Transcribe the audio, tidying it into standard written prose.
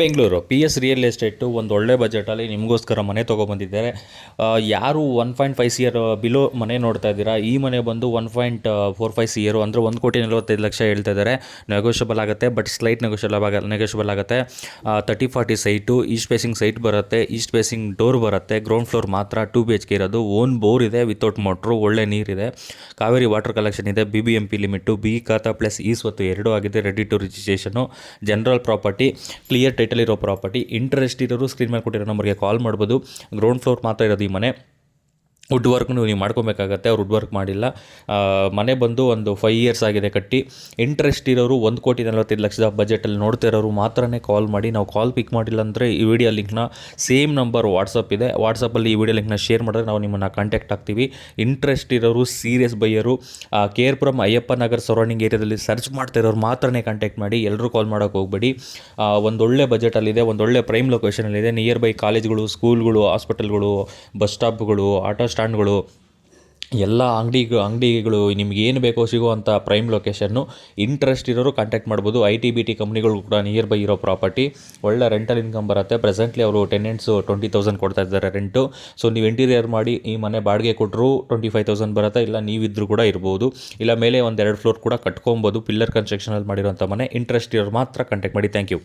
Bengaluru PS real estate ಒಂದು ಒಳ್ಳೆ ಬಜೆಟಲ್ಲಿ ನಿಮಗೋಸ್ಕರ ಮನೆ ತೊಗೊಬಂದಿದ್ದಾರೆ. ಯಾರು 1.5 CR ಬಿಲೋ ಮನೆ ನೋಡ್ತಾ ಇದ್ದೀರಾ, ಈ ಮನೆ ಬಂದು 1.45 CR ಅಂದರೆ 1,45,00,000 ಹೇಳ್ತಾ ಇದ್ದಾರೆ. ನೆಗೋಷಿಯಬಲ್ ಆಗುತ್ತೆ, ಬಟ್ ಸ್ಲೈಟ್ ನೆಗೋಷಿಯಬಲ್ ಆಗುತ್ತೆ. 30-40 ಸೈಟು, ಈಸ್ಟ್ ಫೇಸಿಂಗ್ ಸೈಟ್ ಬರುತ್ತೆ, ಈಸ್ಟ್ ಫೇಸಿಂಗ್ ಡೋರ್ ಬರುತ್ತೆ. ಗ್ರೌಂಡ್ ಫ್ಲೋರ್ ಮಾತ್ರ 2 BHK ಇರೋದು. ಓನ್ ಬೋರ್ ಇದೆ ವಿತೌಟ್ ಮೋಟ್ರು, ಒಳ್ಳೆ ನೀರಿದೆ. ಕಾವೇರಿ ವಾಟರ್ ಕಲೆಕ್ಷನ್ ಇದೆ. BBMP limit, B khata plus E Swathu ಎರಡೂ ಆಗಿದೆ. Ready to registration. General property, clear title ಇರೋ ಪ್ರಾಪರ್ಟಿ. ಇಂಟ್ರೆಸ್ಟ್ ಇರೋರು ಸ್ಕ್ರೀನ್ ಮೇಲೆ ಕೊಟ್ಟಿರೋ ನಂಬರ್ಗೆ ಕಾಲ್ ಮಾಡ್ಬೋದು. ಗ್ರೌಂಡ್ ಫ್ಲೋರ್ ಮಾತ್ರ ಇರೋದು ಈ ಮನೆ. ವುಡ್ ವರ್ಕ್ನು ನೀವು ಮಾಡ್ಕೊಬೇಕಾಗತ್ತೆ, ಅವ್ರು ವುಡ್ ವರ್ಕ್ ಮಾಡಿಲ್ಲ. ಮನೆ ಬಂದು ಒಂದು 5 years ಆಗಿದೆ ಕಟ್ಟಿ. ಇಂಟ್ರೆಸ್ಟ್ ಇರೋರು 1,45,00,000 ಬಜೆಟಲ್ಲಿ ನೋಡ್ತಾ ಇರೋರು ಮಾತ್ರನೇ ಕಾಲ್ ಮಾಡಿ. ನಾವು ಕಾಲ್ ಪಿಕ್ ಮಾಡಿಲ್ಲ ಅಂದರೆ ಈ ವಿಡಿಯೋ ಲಿಂಕ್ನ ಸೇಮ್ ನಂಬರ್ ವಾಟ್ಸಪ್ ಇದೆ, ವಾಟ್ಸಪ್ಪಲ್ಲಿ ಈ ವಿಡಿಯೋ ಲಿಂಕ್ನ ಶೇರ್ ಮಾಡಿದ್ರೆ ನಾವು ನಿಮ್ಮನ್ನು ಕಾಂಟ್ಯಾಕ್ಟ್ ಆಗ್ತೀವಿ. ಇಂಟ್ರೆಸ್ಟ್ ಇರೋರು, serious buyer, KR Puram Ayyappa Nagar surrounding ಏರಿಯಾದಲ್ಲಿ ಸರ್ಚ್ ಮಾಡ್ತಾ ಇರೋರು ಮಾತ್ರನೇ ಕಾಂಟ್ಯಾಕ್ಟ್ ಮಾಡಿ. ಎಲ್ಲರೂ ಕಾಲ್ ಮಾಡೋಕ್ಕೆ ಹೋಗಬೇಡಿ. ಒಂದೊಳ್ಳೆ ಬಜೆಟಲ್ಲಿದೆ, ಒಂದೊಳ್ಳೆ ಪ್ರೈಮ್ ಲೊಕೇಶನಲ್ಲಿದೆ. ನಿಯರ್ ಬೈ ಕಾಲೇಜ್ಗಳು, ಸ್ಕೂಲ್ಗಳು, ಹಾಸ್ಪಿಟಲ್ಗಳು, ಬಸ್ ಸ್ಟಾಪ್ಗಳು, ಆಟೋ ಸ್ಟ್ಯಾಂಡ್ಗಳು, ಎಲ್ಲ ಅಂಗಡಿಗಳು ನಿಮ್ಗೆ ಏನು ಬೇಕೋ ಸಿಗುವಂಥ ಪ್ರೈಮ್ ಲೊಕೇಶನ್ನು. ಇಂಟ್ರೆಸ್ಟ್ ಇರೋರು ಕಾಂಟ್ಯಾಕ್ಟ್ ಮಾಡ್ಬೋದು. IT-BT ಕಂಪ್ನಿಗಳು ಕೂಡ ನಿಯರ್ ಬೈ ಇರೋ ಪ್ರಾಪರ್ಟಿ. ಒಳ್ಳೆ ರೆಂಟಲ್ ಇನ್ಕಮ್ ಬರುತ್ತೆ. ಪ್ರೆಸೆಂಟ್ಲಿ ಅವರು ಟೆನೆಂಟ್ಸು 20,000 ಕೊಡ್ತಾ ಇದ್ದಾರೆ ರೆಂಟು. ಸೊ ನೀವು ಇಂಟೀರಿಯರ್ ಮಾಡಿ ಈ ಮನೆ ಬಾಡಿಗೆ ಕೊಟ್ಟರು 25,000 ಬರುತ್ತೆ. ಇಲ್ಲ ನೀವಿದ್ರೂ ಕೂಡ ಇರ್ಬೋದು. ಇಲ್ಲ ಮೇಲೆ 1-2 ಫ್ಲೋರ್ ಕೂಡ ಕಟ್ಕೊಬೋದು. ಪಿಲ್ಲರ್ ಕನ್ಸ್ಟ್ರಕ್ಷನಲ್ಲಿ ಮಾಡಿರೋಂಥ ಮನೆ. ಇಂಟ್ರೆಸ್ಟ್ ಇರೋರು ಮಾತ್ರ ಕಾಂಟ್ಯಾಕ್ಟ್ ಮಾಡಿ. Thank you.